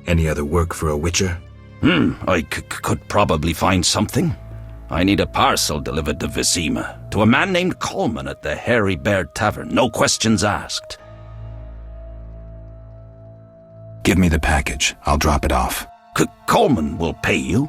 Any other work for a witcher? I could probably find something. I need a parcel delivered to Vizima, to a man named Coleman at the Hairy Bear Tavern. No questions asked. Give me the package. I'll drop it off. Coleman will pay you.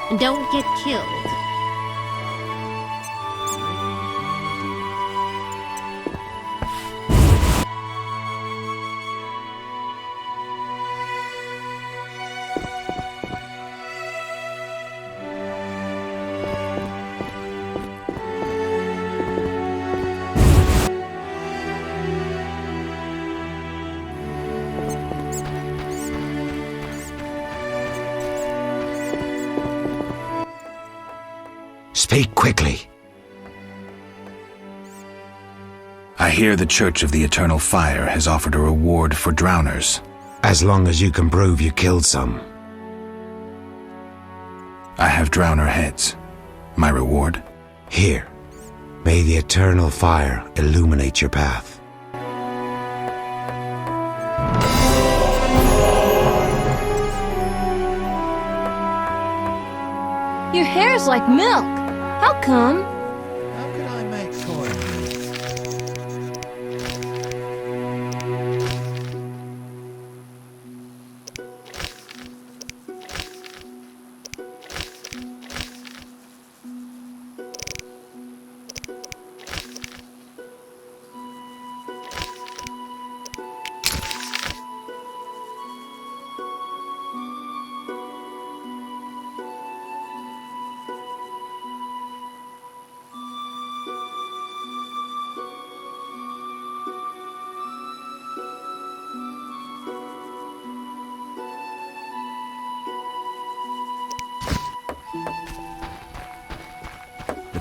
And don't get killed. Speak quickly. I hear the Church of the Eternal Fire has offered a reward for drowners. As long as you can prove you killed some. I have drowner heads. My reward? Here. May the Eternal Fire illuminate your path. Your hair's like milk. How come? How can I make coins?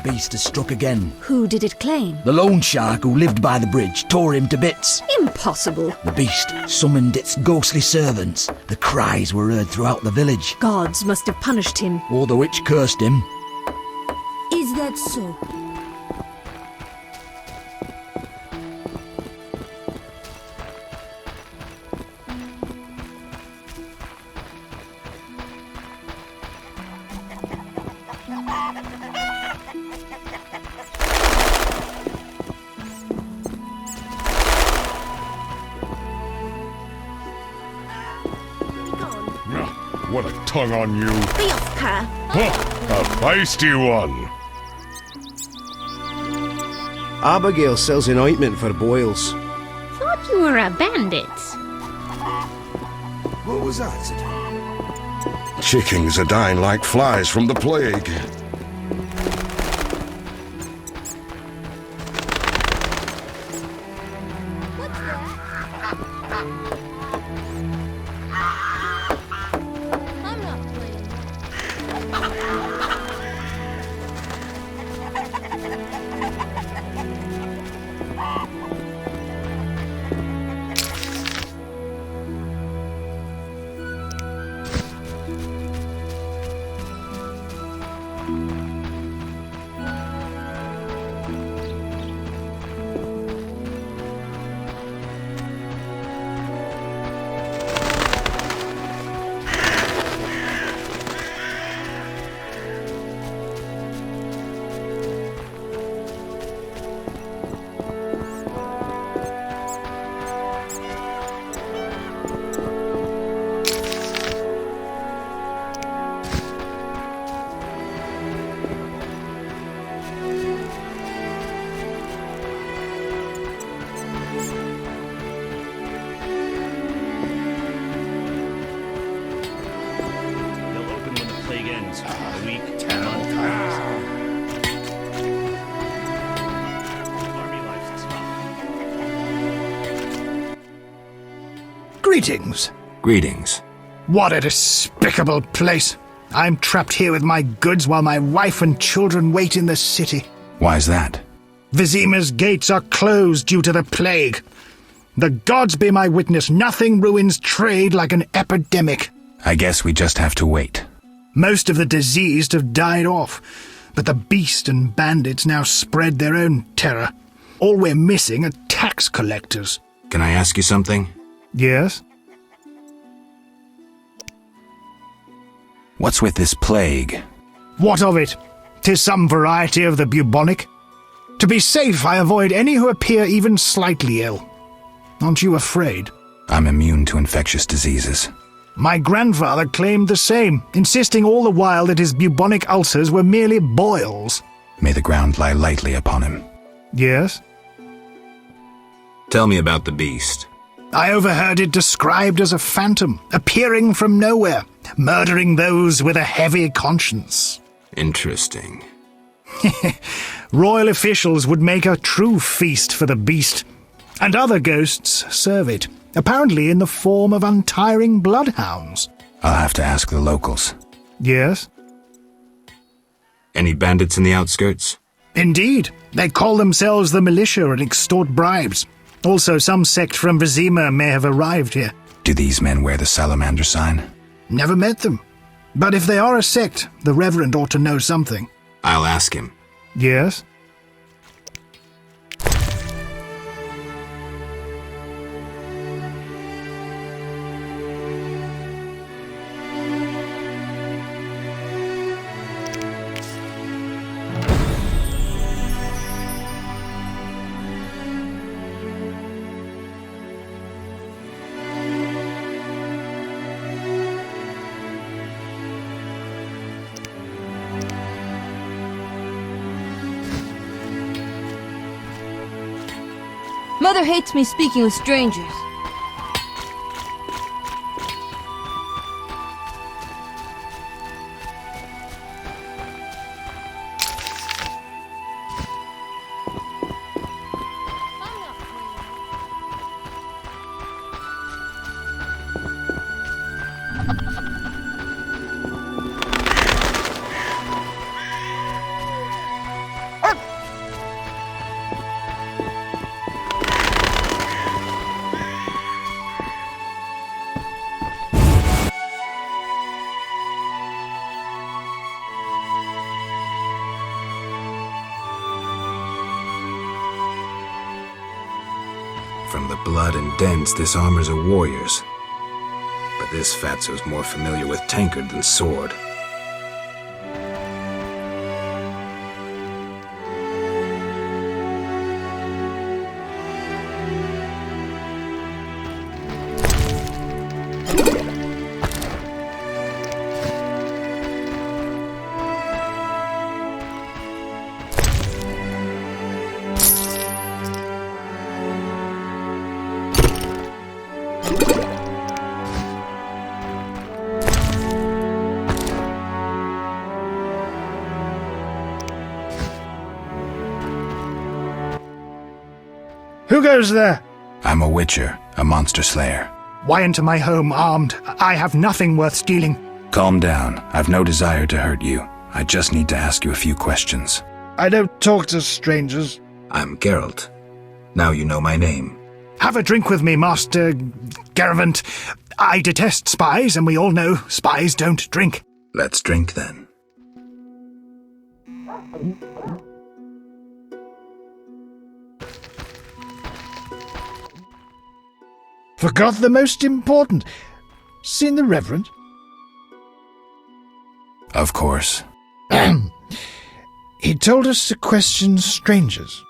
beast has struck again. Who did it claim? The loan shark who lived by the bridge tore him to bits. Impossible. The beast summoned its ghostly servants. The cries were heard throughout the village. Gods must have punished him. Or the witch cursed him. Is that so? What a tongue on you. Be off her. Huh, a feisty one. Abigail sells an ointment for boils. Thought you were a bandit. What was that? Chickens are dying like flies from the plague. I'm not playing. They'll open when the plague ends. A week, 10 months. Army life's tough. Greetings. Greetings. What a despicable place. I'm trapped here with my goods while my wife and children wait in the city. Why's that? Vizima's gates are closed due to the plague. The gods be my witness, nothing ruins trade like an epidemic. I guess we just have to wait. Most of the diseased have died off, but the beast and bandits now spread their own terror. All we're missing are tax collectors. Can I ask you something? Yes? What's with this plague? What of it? 'Tis some variety of the bubonic. To be safe, I avoid any who appear even slightly ill. Aren't you afraid? I'm immune to infectious diseases. My grandfather claimed the same, insisting all the while that his bubonic ulcers were merely boils. May the ground lie lightly upon him. Yes? Tell me about the beast. I overheard it described as a phantom, appearing from nowhere, murdering those with a heavy conscience. Interesting. Royal officials would make a true feast for the beast, and other ghosts serve it, apparently in the form of untiring bloodhounds. I'll have to ask the locals. Yes? Any bandits in the outskirts? Indeed. They call themselves the militia and extort bribes. Also, some sect from Vizima may have arrived here. Do these men wear the salamander sign? Never met them. But if they are a sect, the Reverend ought to know something. I'll ask him. Yes? Mother hates me speaking with strangers. blood and dents, this armor's a warrior's. But this fatso's more familiar with tankard than sword. Who goes there? I'm a witcher, a monster slayer. Why enter my home armed? I have nothing worth stealing. Calm down. I've no desire to hurt you. I just need to ask you a few questions. I don't talk to strangers. I'm Geralt. Now you know my name. Have a drink with me, Master Garavant. I detest spies, and we all know spies don't drink. Let's drink then. Forgot the most important. Seen the Reverend? Of course. He told us to question strangers.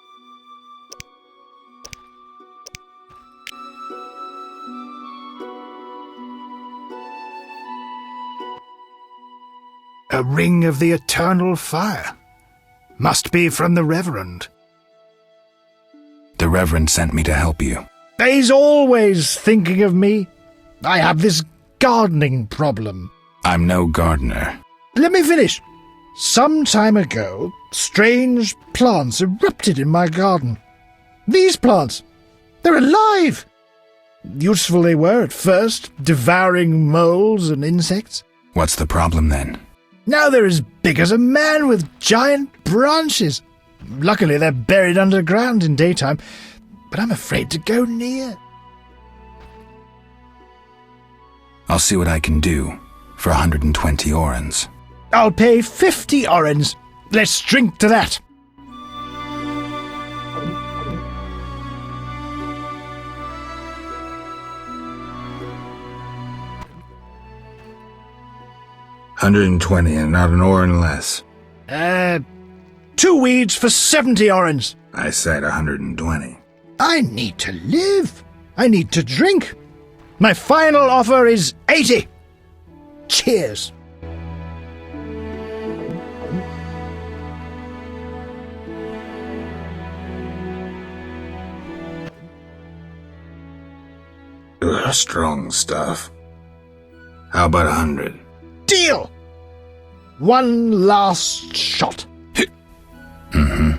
A ring of the eternal fire. Must be from the Reverend. The Reverend sent me to help you. He's always thinking of me. I have this gardening problem. I'm no gardener. Let me finish. Some time ago, strange plants erupted in my garden. These plants, they're alive. Useful they were at first, devouring moles and insects. What's the problem then? Now they're as big as a man with giant branches. Luckily, they're buried underground in daytime, but I'm afraid to go near. I'll see what I can do for 120 orens. I'll pay 50 orens. Let's drink to that. $120 and not an oren less. 2 weeds for 70 orens. I said 120. I need to live. I need to drink. My final offer is 80. Cheers. Ugh, strong stuff. How about 100? Deal. One last shot. Mm-hmm.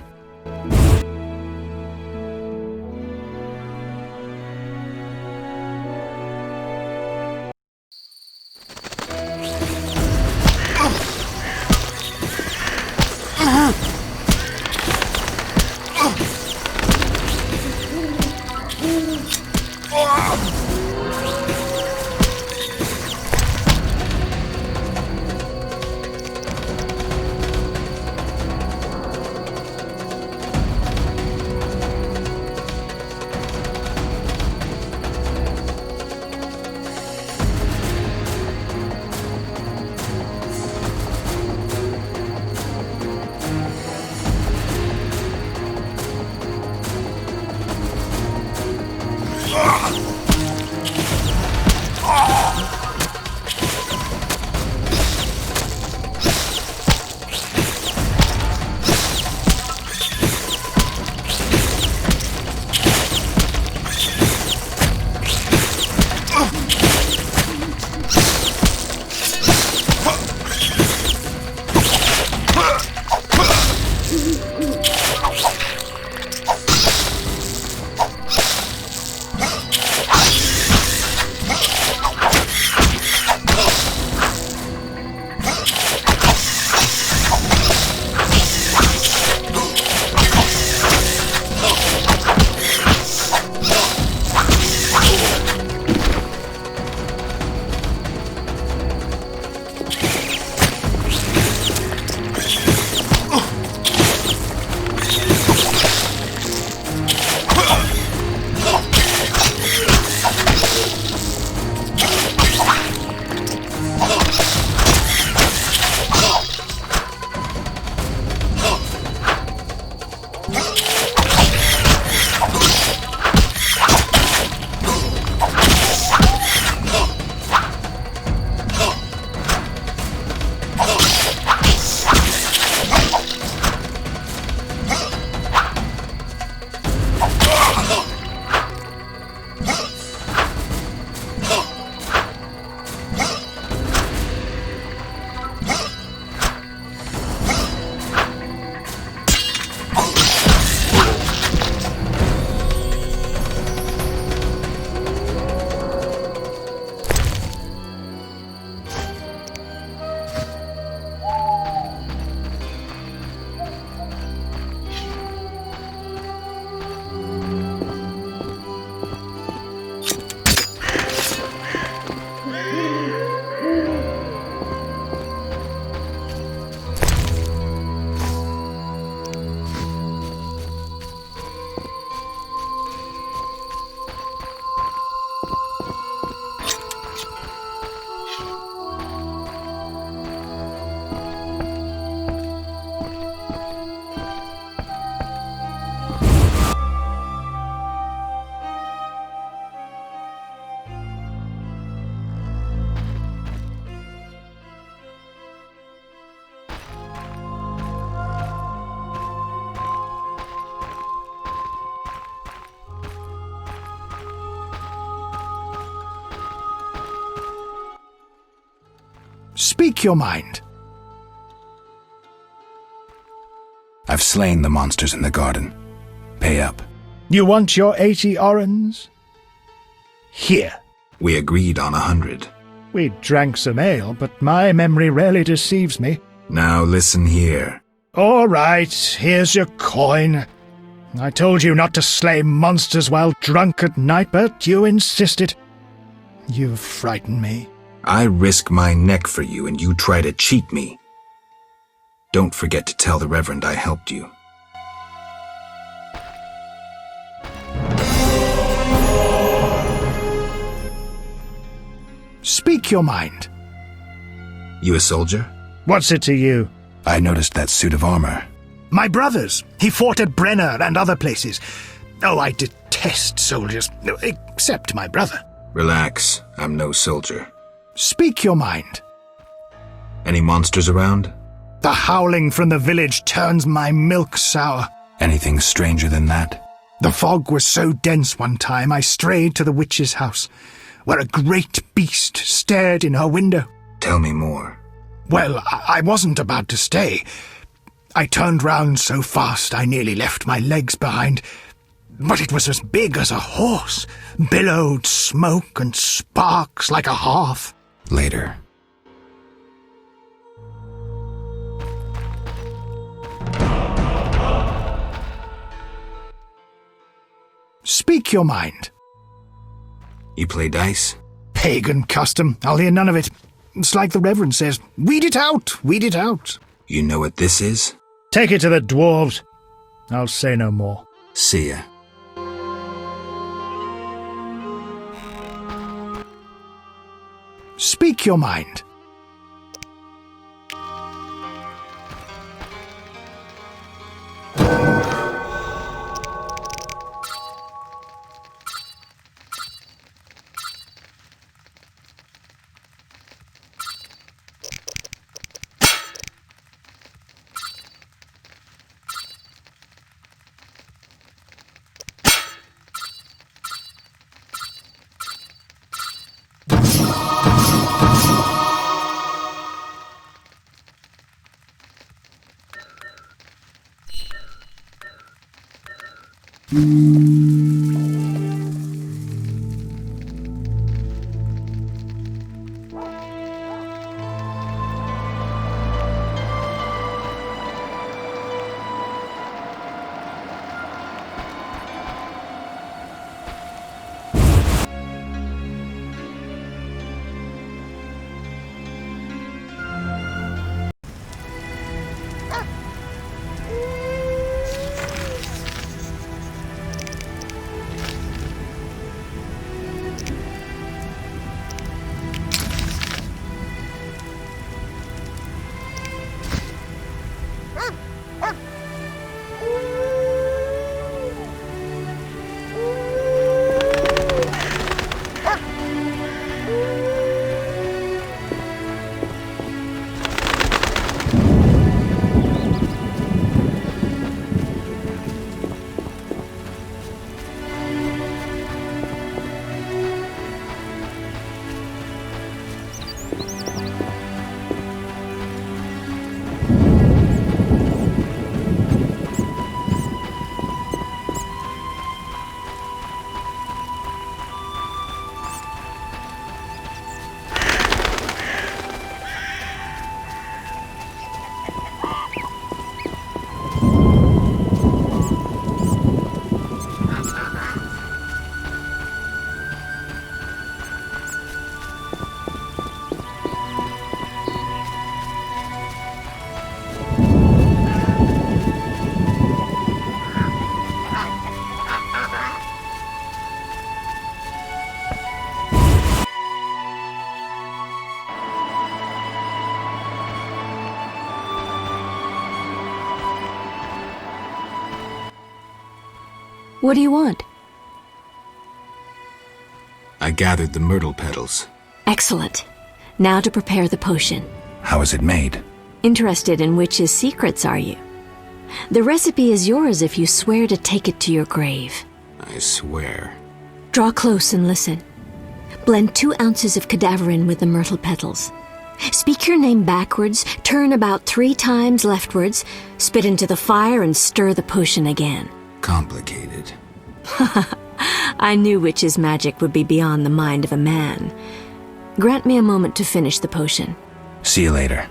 Speak your mind. I've slain the monsters in the garden. Pay up. You want your 80 orens? Here. We agreed on 100. We drank some ale, but my memory rarely deceives me. Now listen here. All right, here's your coin. I told you not to slay monsters while drunk at night, but you insisted. You've frightened me. I risk my neck for you and you try to cheat me. Don't forget to tell the Reverend I helped you. Speak your mind. You a soldier? What's it to you? I noticed that suit of armor. My brother's. He fought at Brenner and other places. Oh, I detest soldiers, except my brother. Relax, I'm no soldier. Speak your mind. Any monsters around? The howling from the village turns my milk sour. Anything stranger than that? The fog was so dense one time I strayed to the witch's house, where a great beast stared in her window. Tell me more. Well, I wasn't about to stay. I turned round so fast I nearly left my legs behind. But it was as big as a horse, billowed smoke and sparks like a hearth. Later. Speak your mind. You play dice? Pagan custom. I'll hear none of it. It's like the Reverend says, weed it out, weed it out. You know what this is? Take it to the dwarves. I'll say no more. See ya. Speak your mind. What do you want? I gathered the myrtle petals. Excellent. Now to prepare the potion. How is it made? Interested in witches' secrets, are you? The recipe is yours if you swear to take it to your grave. I swear. Draw close and listen. Blend 2 ounces of cadaverine with the myrtle petals. Speak your name backwards, turn about 3 times leftwards, spit into the fire, and stir the potion again. Complicated. I knew witch's magic would be beyond the mind of a man. Grant me a moment to finish the potion. See you later.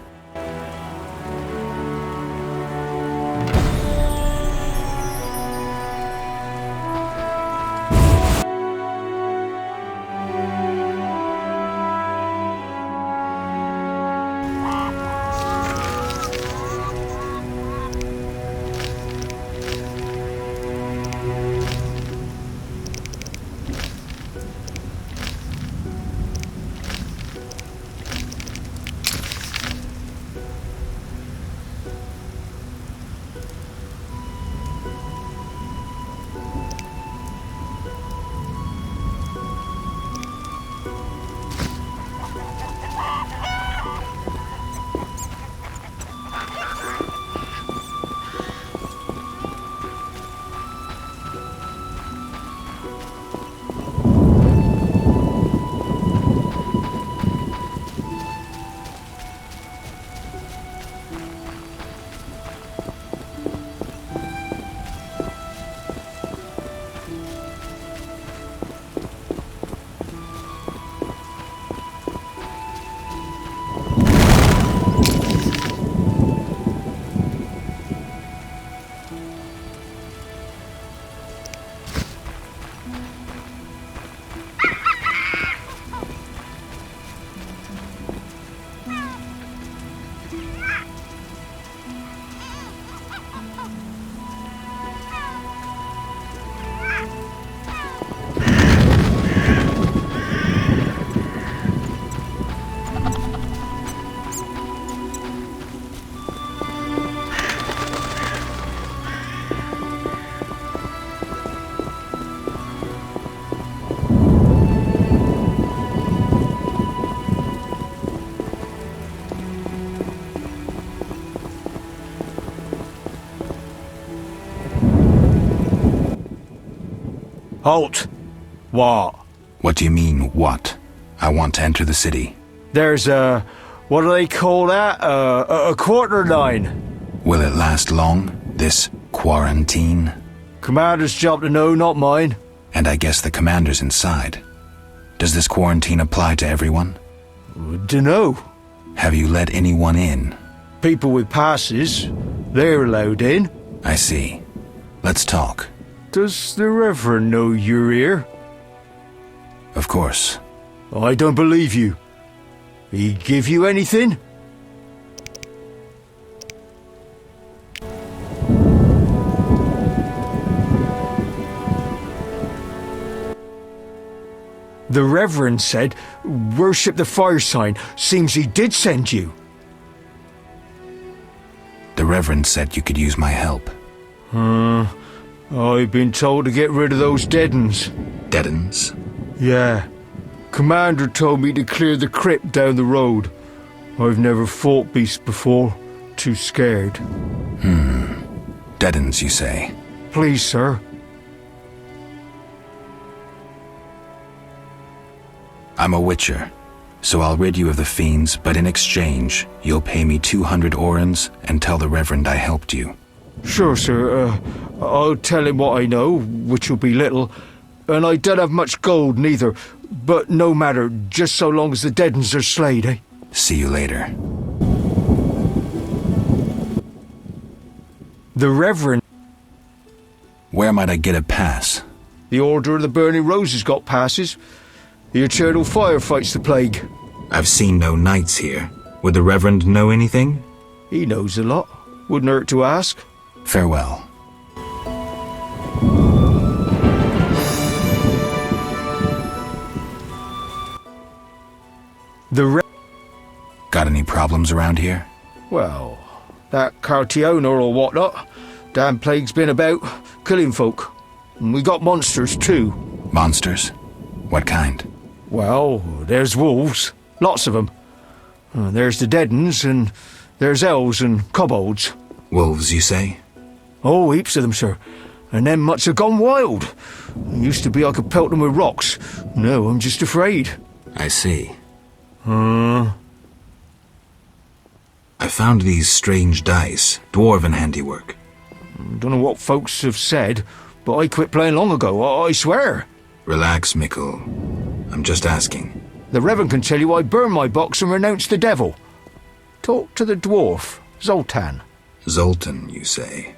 Halt! What? What do you mean, what? I want to enter the city. There's what do they call that? A quarter line. Will it last long, this quarantine? Commander's job to know, not mine. And I guess the commander's inside. Does this quarantine apply to everyone? Dunno. Have you let anyone in? People with passes, they're allowed in. I see. Let's talk. Does the Reverend know you're here? Of course. I don't believe you. He give you anything? The Reverend said, worship the fire sign. Seems he did send you. The Reverend said you could use my help. I've been told to get rid of those dead uns. Dead uns? Yeah. Commander told me to clear the crypt down the road. I've never fought beasts before. Too scared. Dead uns, you say? Please, sir. I'm a witcher, so I'll rid you of the fiends, but in exchange, you'll pay me 200 orens and tell the Reverend I helped you. Sure, sir. I'll tell him what I know, which will be little, and I don't have much gold neither, but no matter, just so long as the dead uns are slayed, eh? See you later. The Reverend... Where might I get a pass? The Order of the Burning Roses got passes. The Eternal Fire fights the plague. I've seen no knights here. Would the Reverend know anything? He knows a lot. Wouldn't hurt to ask. Farewell. Got any problems around here? Well, that Cartiona or whatnot. Damn plague's been about, killing folk. And we got monsters too. Monsters? What kind? Well, there's wolves. Lots of them. There's the dead uns, and there's elves and kobolds. Wolves, you say? Oh, heaps of them, sir. And them much have gone wild. It used to be I could pelt them with rocks. No, I'm just afraid. I see. found these strange dice, dwarven handiwork. Don't know what folks have said, but I quit playing long ago, I swear. Relax, MIKUL. I'm just asking. The Reverend can tell you I burned my box and renounced the devil. Talk to the dwarf, Zoltan. Zoltan, you say?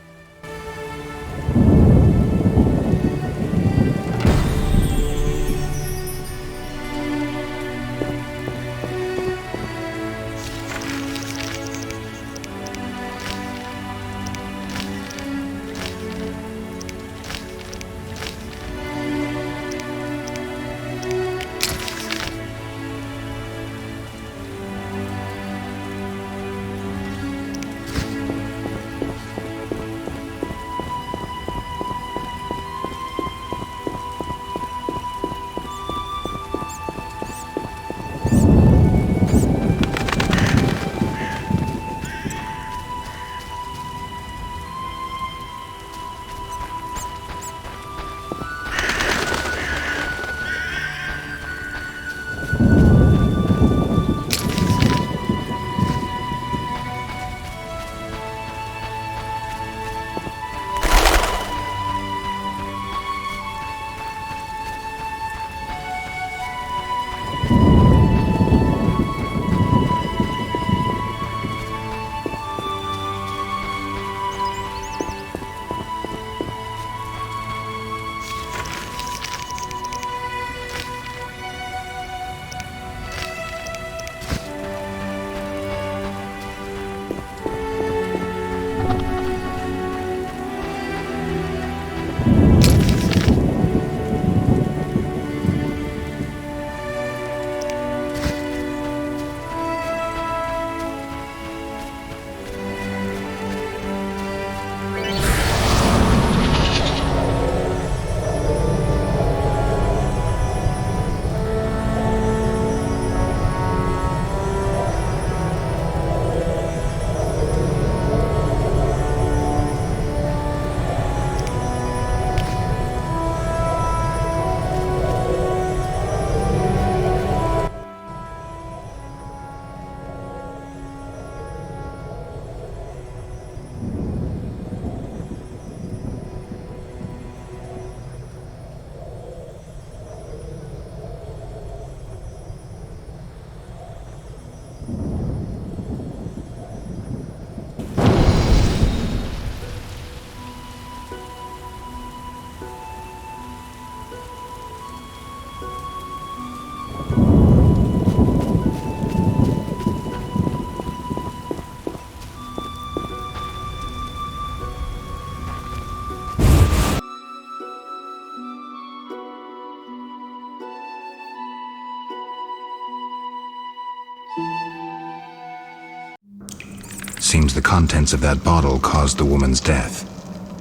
Seems the contents of that bottle caused the woman's death.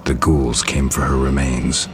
The ghouls came for her remains.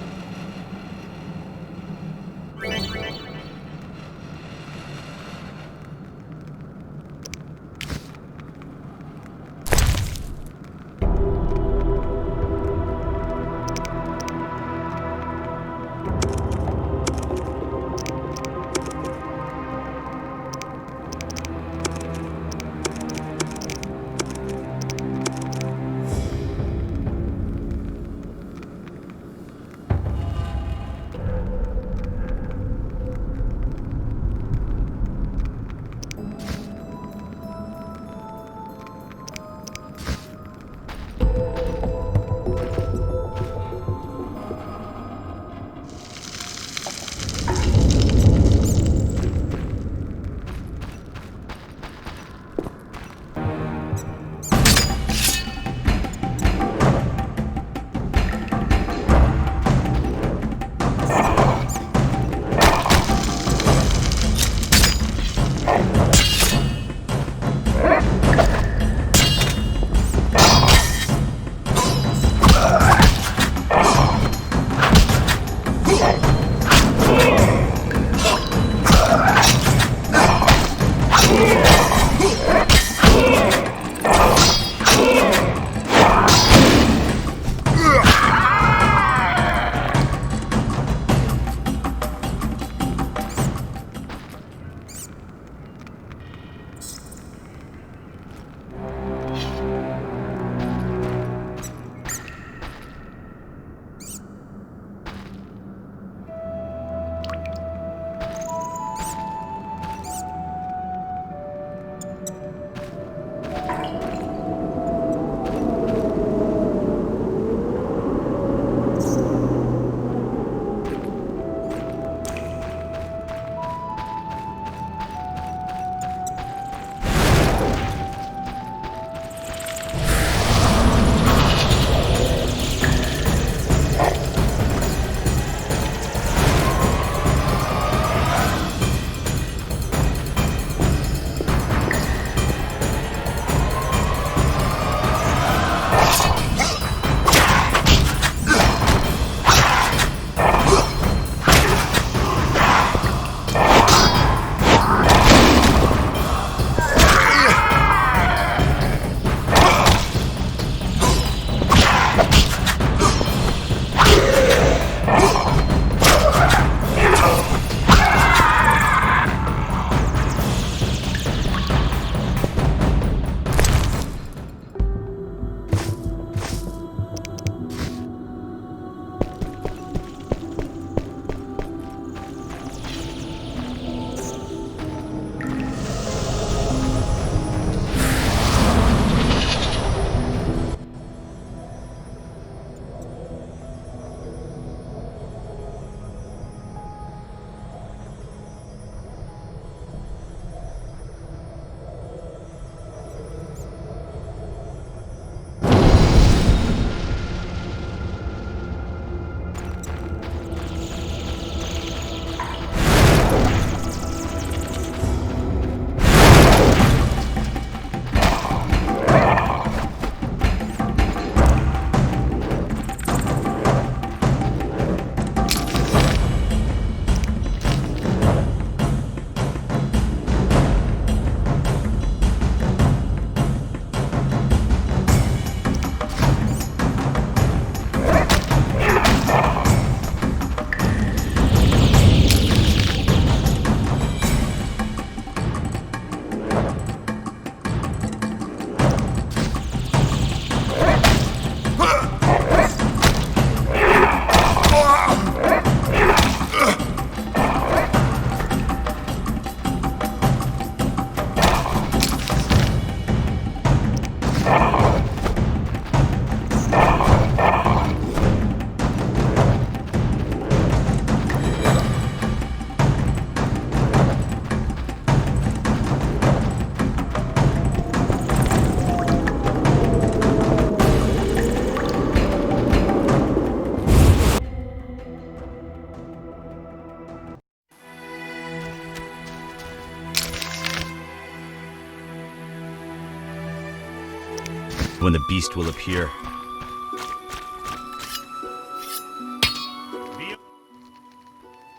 When the beast will appear.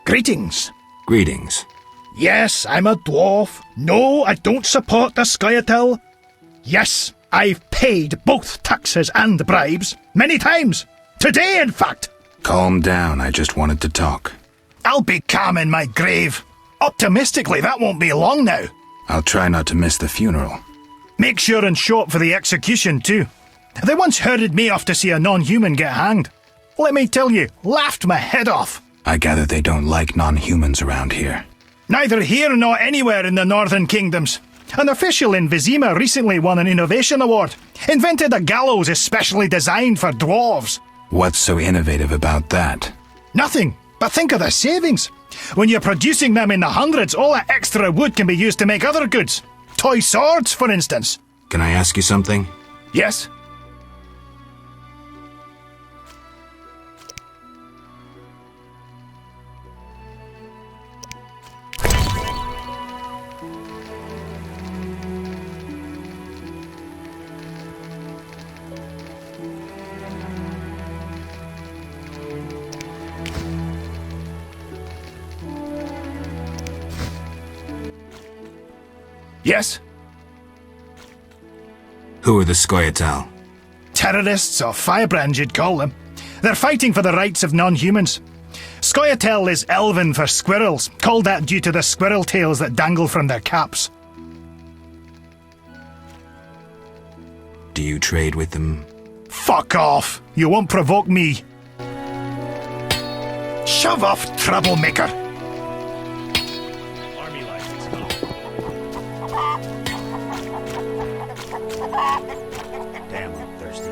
Greetings. Greetings. Yes, I'm a dwarf. No, I don't support the Scoia'tael. Yes, I've paid both taxes and bribes. Many times. Today, in fact. Calm down, I just wanted to talk. I'll be calm in my grave. Optimistically, that won't be long now. I'll try not to miss the funeral. Make sure and show up for the execution, too. They once herded me off to see a non-human get hanged. Let me tell you, laughed my head off. I gather they don't like non-humans around here. Neither here nor anywhere in the Northern Kingdoms. An official in Vizima recently won an innovation award. Invented a gallows especially designed for dwarves. What's so innovative about that? Nothing, but think of the savings. When you're producing them in the hundreds, all that extra wood can be used to make other goods. Toy swords, for instance. Can I ask you something? Yes? Yes? Who are the Scoia'tael? Terrorists or firebrands, you'd call them. They're fighting for the rights of non-humans. Scoia'tael is Elven for squirrels, called that due to the squirrel tails that dangle from their caps. Do you trade with them? Fuck off! You won't provoke me. Shove off, troublemaker! Damn, I'm thirsty.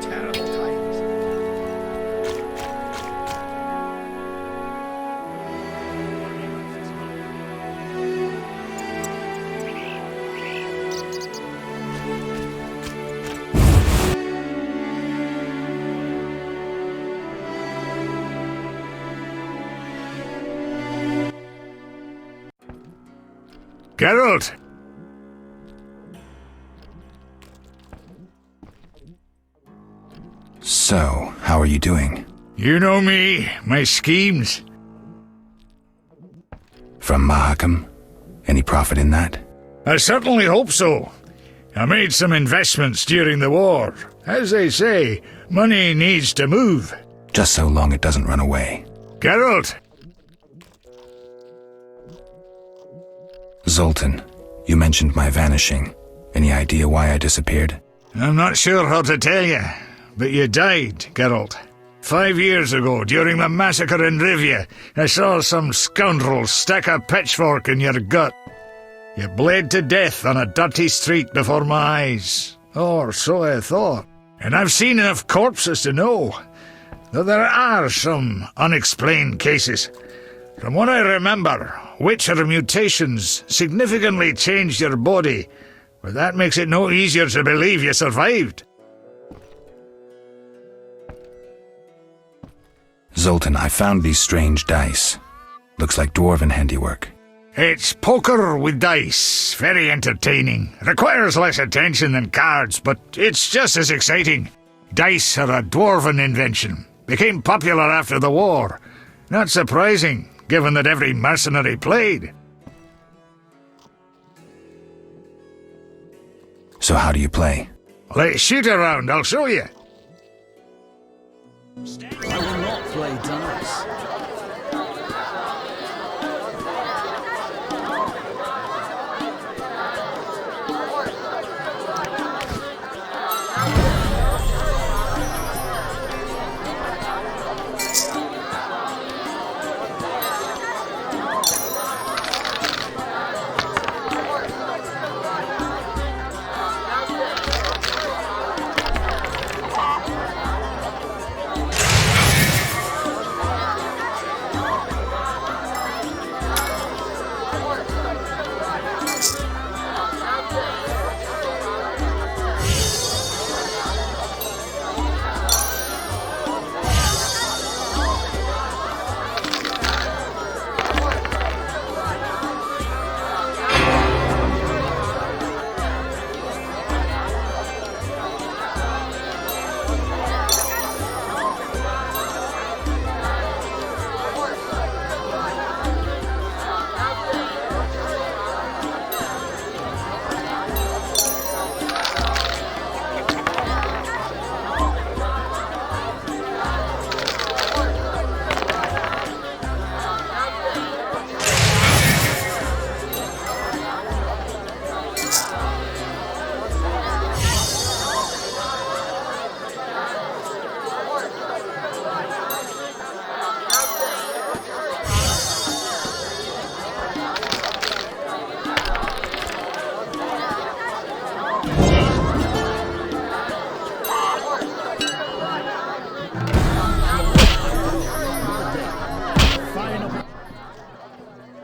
Terrible times. Geralt! So, how are you doing? You know me, my schemes. From Mahakam? Any profit in that? I certainly hope so. I made some investments during the war. As they say, money needs to move. Just so long it doesn't run away. Geralt! Zoltan, you mentioned my vanishing. Any idea why I disappeared? I'm not sure how to tell you, but you died, Geralt. 5 years ago, during the massacre in Rivia, I saw some scoundrel stick a pitchfork in your gut. You bled to death on a dirty street before my eyes. Or so I thought. And I've seen enough corpses to know that there are some unexplained cases. From what I remember, Witcher mutations significantly changed your body, but that makes it no easier to believe you survived. Zoltan, I found these strange dice. Looks like dwarven handiwork. It's poker with dice. Very entertaining. Requires less attention than cards, but it's just as exciting. Dice are a dwarven invention. Became popular after the war. Not surprising, given that every mercenary played. So how do you play? Let's shoot around, I'll show you. I will not play dice.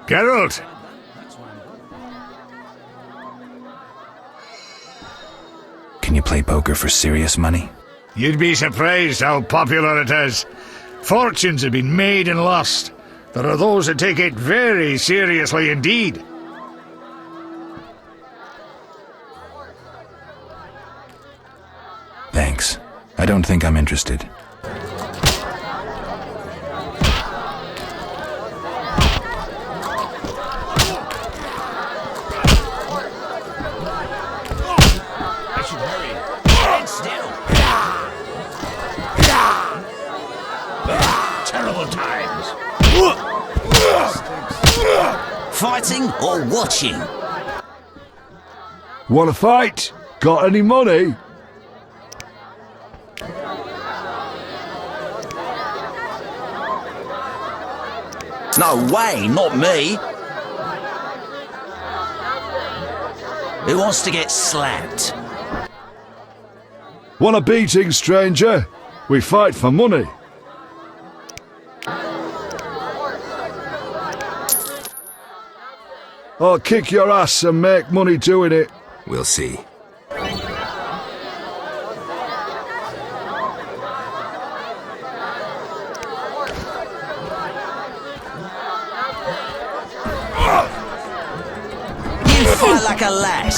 Geralt! Can you play poker for serious money? You'd be surprised how popular it is. Fortunes have been made and lost. There are those that take it very seriously indeed. Thanks. I don't think I'm interested. I should hurry. Stand still. Terrible times. Fighting or watching? Want to fight? Got any money? No way, not me. Who wants to get slapped? Want a beating, stranger? We fight for money. I'll kick your ass and make money doing it. We'll see. You fight like a lass.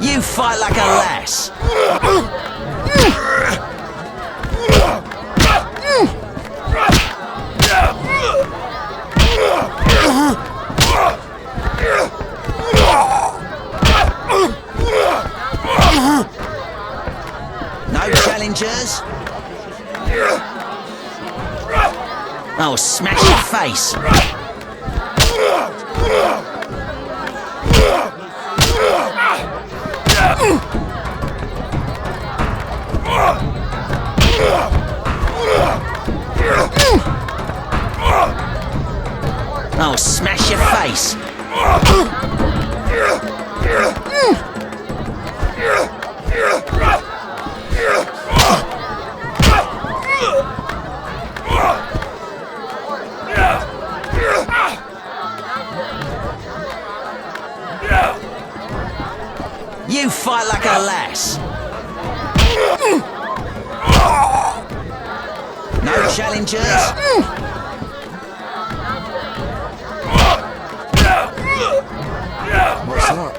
You fight like a lass. No challengers? I'll smash your face. I'll smash your face. You fight like a lass. No challengers? What's that?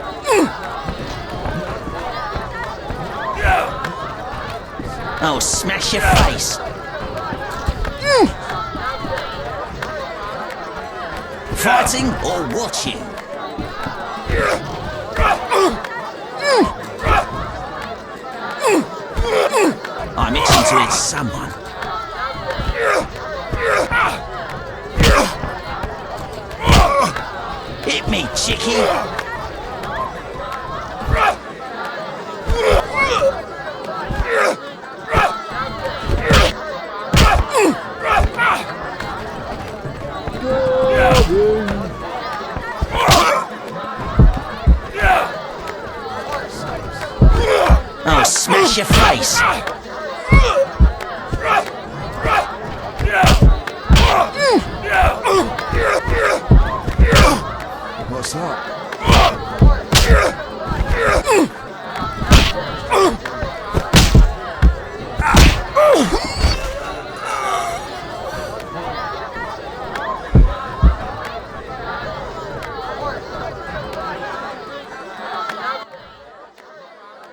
I'll smash your face. Fighting or watching? I'm itching to hit someone. Hit me, chickie. I'll smash your face. What's that?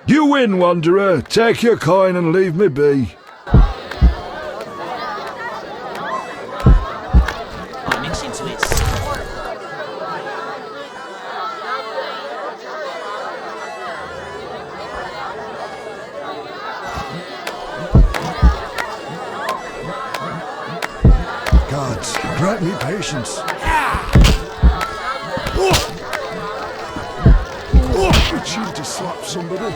You win, Wanderer. Take your coin and leave me be. I'm itching to hit Gods, grant me patience. Itching to slap somebody.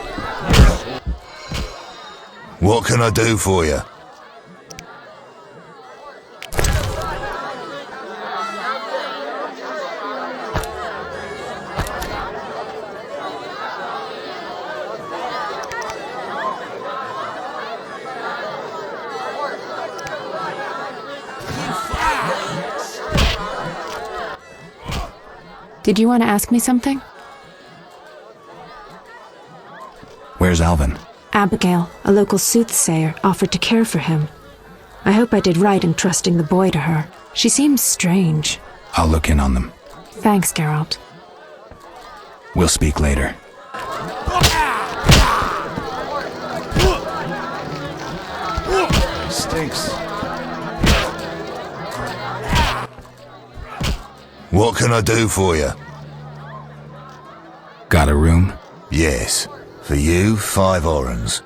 What can I do for you? Did you want to ask me something? Where's Alvin? Abigail, a local soothsayer, offered to care for him. I hope I did right in trusting the boy to her. She seems strange. I'll look in on them. Thanks, Geralt. We'll speak later. Stinks. What can I do for you? Got a room? Yes. For you, 5 orens.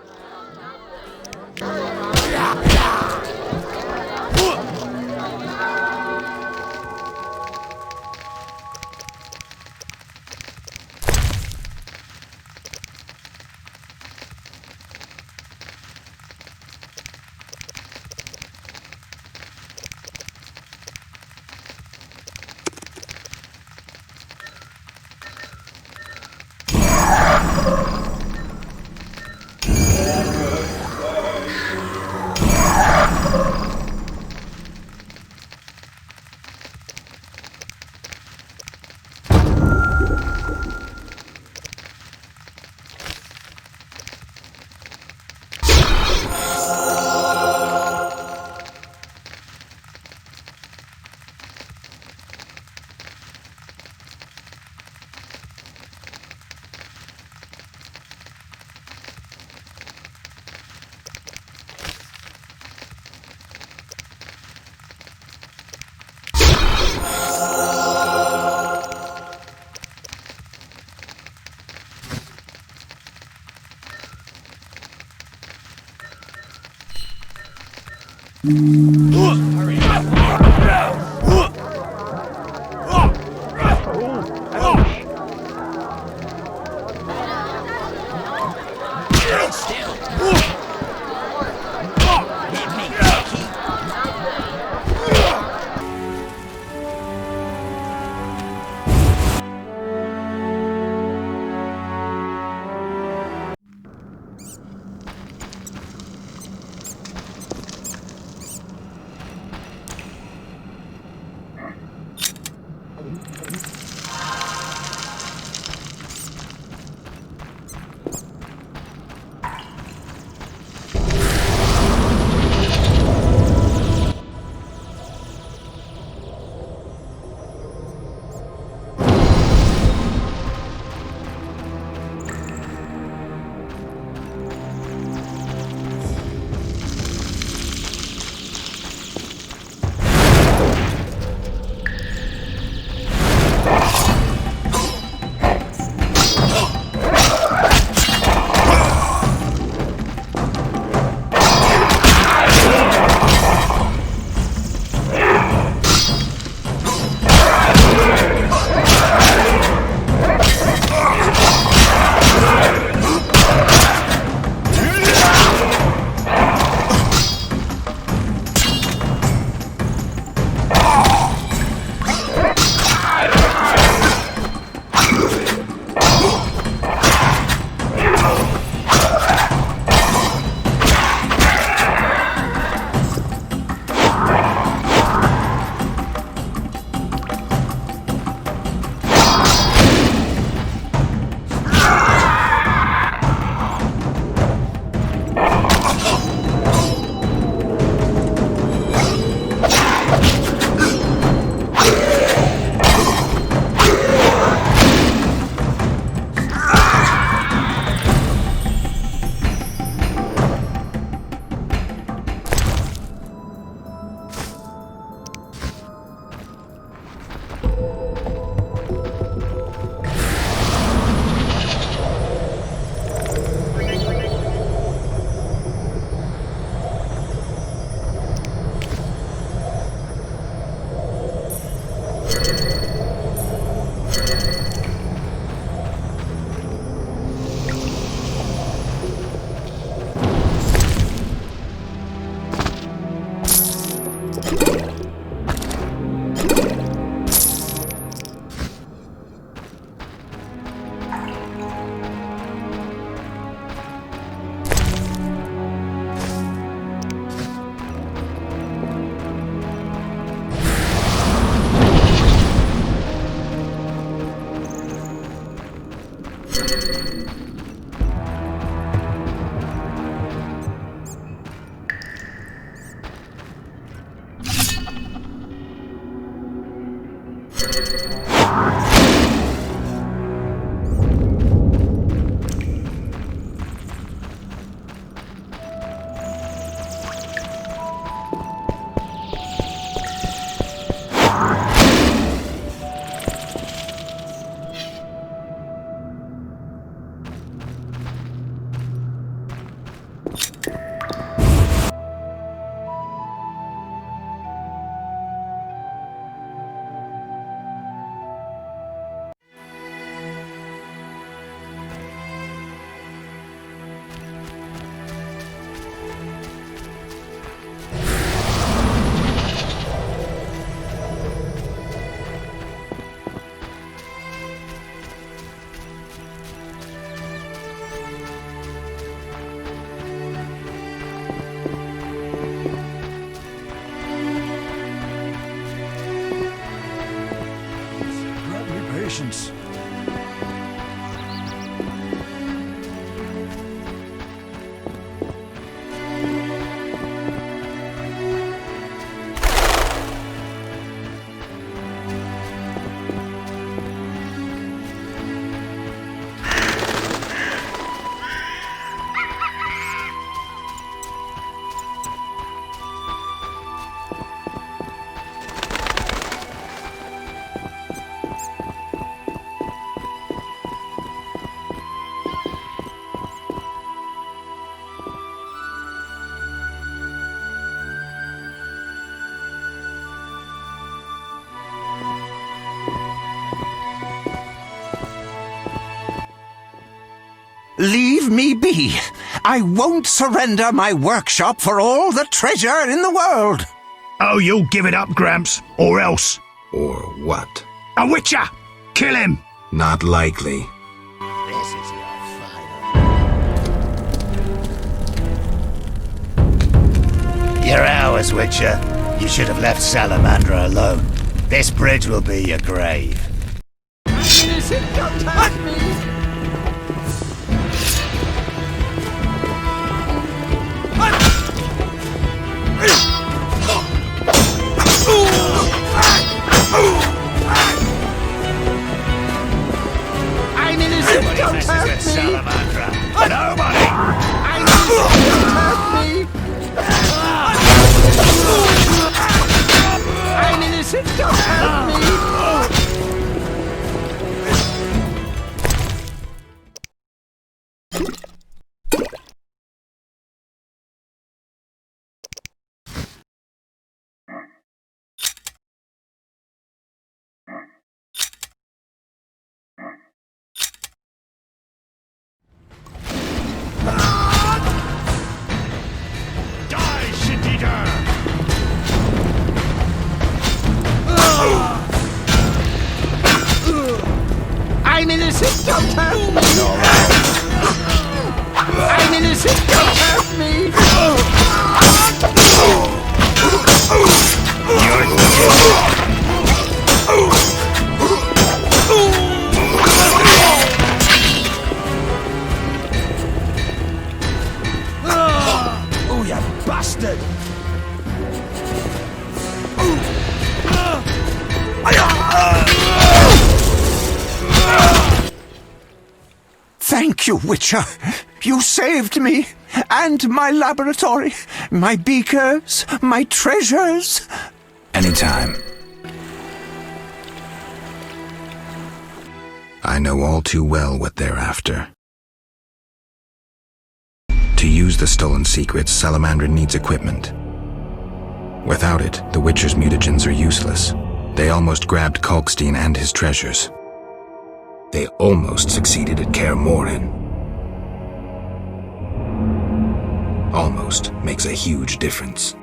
Patience. Leave me be. I won't surrender my workshop for all the treasure in the world. Oh, you'll give it up, Gramps, or else. Or what? A witcher! Kill him! Not likely. This is your final. You're ours, Witcher. You should have left Salamandra alone. This bridge will be your grave. Innocent, don't touch me! I'm innocent, don't hurt me! Salamandra. Nobody! I'm innocent, don't hurt me! I'm innocent, don't hurt me! I'm innocent, don't hurt me! I'm innocent, don't hurt me! Oh, you bastard! Thank you, Witcher. You saved me, and my laboratory, my beakers, my treasures. Anytime. I know all too well what they're after. To use the stolen secrets, Salamandra needs equipment. Without it, the Witcher's mutagens are useless. They almost grabbed Kalkstein and his treasures. They almost succeeded at Kaer Morhen. Almost makes a huge difference.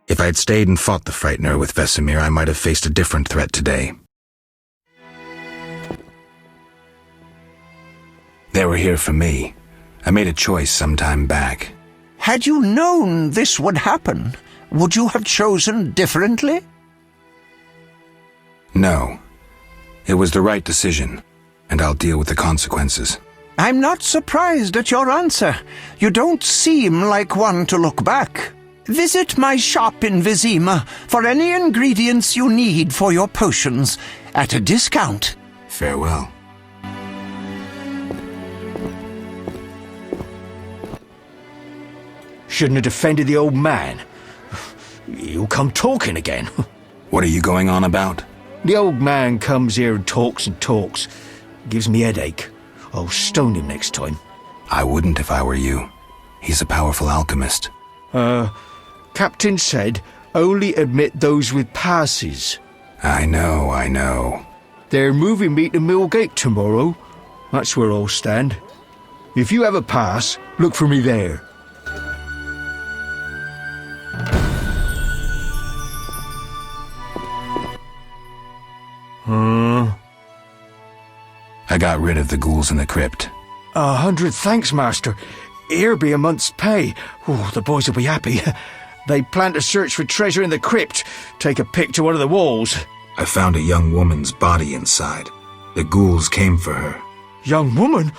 If I'd stayed and fought the Frightener with Vesemir, I might have faced a different threat today. They were here for me. I made a choice some time back. Had you known this would happen, would you have chosen differently? No. It was the right decision, and I'll deal with the consequences. I'm not surprised at your answer. You don't seem like one to look back. Visit my shop in Vizima for any ingredients you need for your potions at a discount. Farewell. Shouldn't have defended the old man. He'll come talking again. What are you going on about? The old man comes here and talks. Gives me headache. I'll stone him next time. I wouldn't if I were you. He's a powerful alchemist. Captain said only admit those with passes. I know. They're moving me to Millgate tomorrow. That's where I'll stand. If you have a pass, look for me there. I got rid of the ghouls in the crypt. 100 thanks, Master. Here be a month's pay. Oh, the boys will be happy. They plan to search for treasure in the crypt. Take a pic to one of the walls. I found a young woman's body inside. The ghouls came for her. Young woman?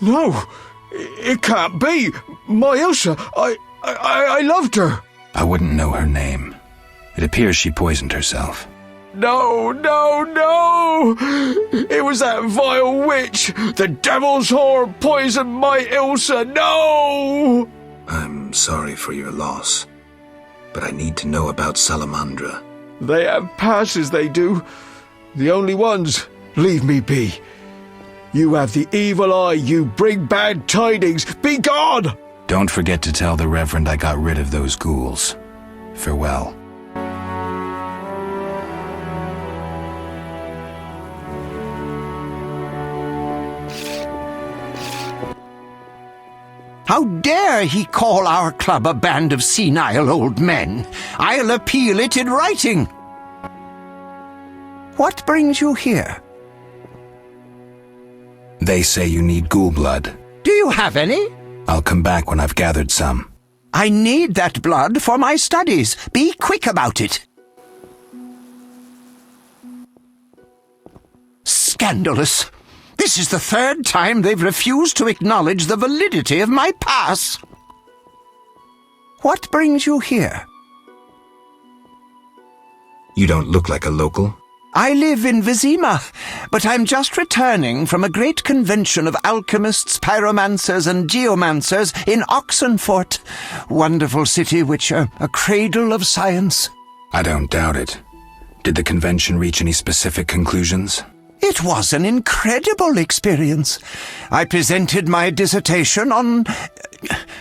No, it can't be. My Ilsa, I loved her. I wouldn't know her name. It appears she poisoned herself. No! It was that vile witch! The devil's whore poisoned my Ilsa! No! I'm sorry for your loss, but I need to know about Salamandra. They have passes, they do. The only ones. Leave me be. You have the evil eye, you bring bad tidings. Be gone! Don't forget to tell the Reverend I got rid of those ghouls. Farewell. How dare he call our club a band of senile old men? I'll appeal it in writing. What brings you here? They say you need ghoul blood. Do you have any? I'll come back when I've gathered some. I need that blood for my studies. Be quick about it. Scandalous. This is the third time they've refused to acknowledge the validity of my pass. What brings you here? You don't look like a local. I live in Vizima, but I'm just returning from a great convention of alchemists, pyromancers, and geomancers in Oxenfurt. Wonderful city, which a cradle of science. I don't doubt it. Did the convention reach any specific conclusions? It was an incredible experience. I presented my dissertation on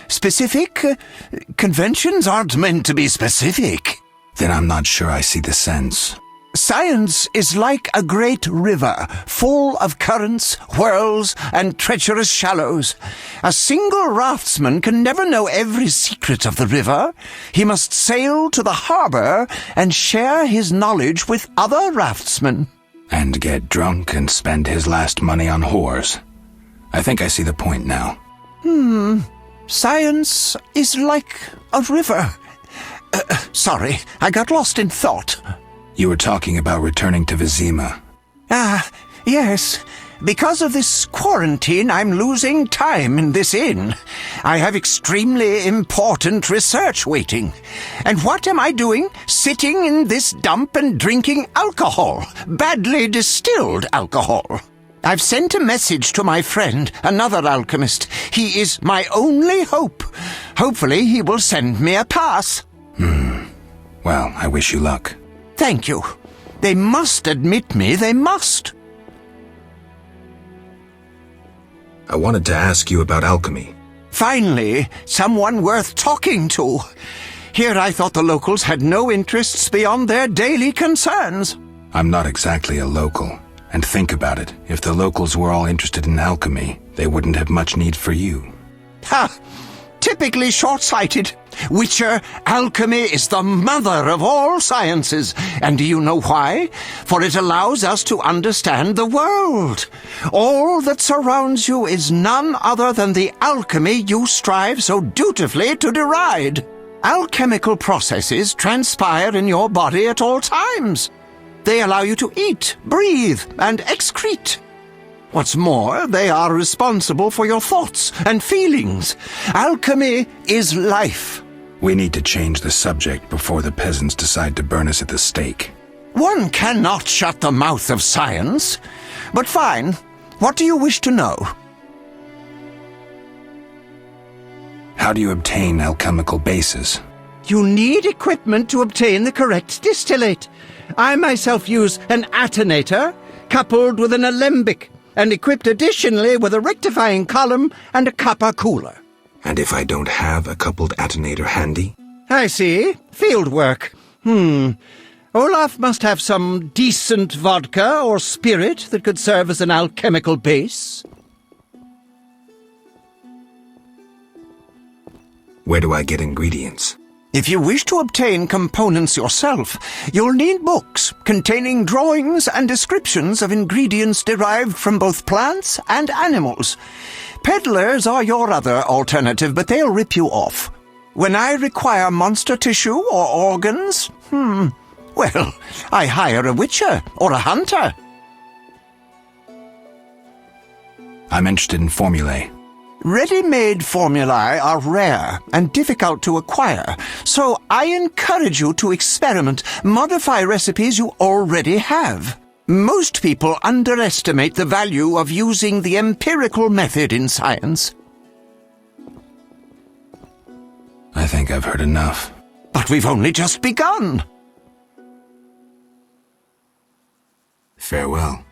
specific. Conventions aren't meant to be specific. Then I'm not sure I see the sense. Science is like a great river, full of currents, whirls, and treacherous shallows. A single raftsman can never know every secret of the river. He must sail to the harbor and share his knowledge with other raftsmen. And get drunk and spend his last money on whores. I think I see the point now. Science is like a river. Sorry, I got lost in thought. You were talking about returning to Vizima. Yes. Because of this quarantine, I'm losing time in this inn. I have extremely important research waiting. And what am I doing? Sitting in this dump and drinking alcohol. Badly distilled alcohol. I've sent a message to my friend, another alchemist. He is my only hope. Hopefully he will send me a pass. Well, I wish you luck. Thank you. They must admit me, they must. I wanted to ask you about alchemy. Finally, someone worth talking to. Here I thought the locals had no interests beyond their daily concerns. I'm not exactly a local. And think about it. If the locals were all interested in alchemy, they wouldn't have much need for you. Ha! Typically short-sighted. Witcher, alchemy is the mother of all sciences. And do you know why? For it allows us to understand the world. All that surrounds you is none other than the alchemy you strive so dutifully to deride. Alchemical processes transpire in your body at all times. They allow you to eat, breathe, and excrete. What's more, they are responsible for your thoughts and feelings. Alchemy is life. We need to change the subject before the peasants decide to burn us at the stake. One cannot shut the mouth of science. But fine. What do you wish to know? How do you obtain alchemical bases? You need equipment to obtain the correct distillate. I myself use an attenator, coupled with an alembic, and equipped additionally with a rectifying column and a copper cooler. And if I don't have a coupled attenator handy? I see. Field work. Olaf must have some decent vodka or spirit that could serve as an alchemical base. Where do I get ingredients? If you wish to obtain components yourself, you'll need books containing drawings and descriptions of ingredients derived from both plants and animals. Peddlers are your other alternative, but they'll rip you off. When I require monster tissue or organs, well, I hire a witcher or a hunter. I'm interested in formulae. Ready-made formulae are rare and difficult to acquire, so I encourage you to experiment, modify recipes you already have. Most people underestimate the value of using the empirical method in science. I think I've heard enough. But we've only just begun. Farewell.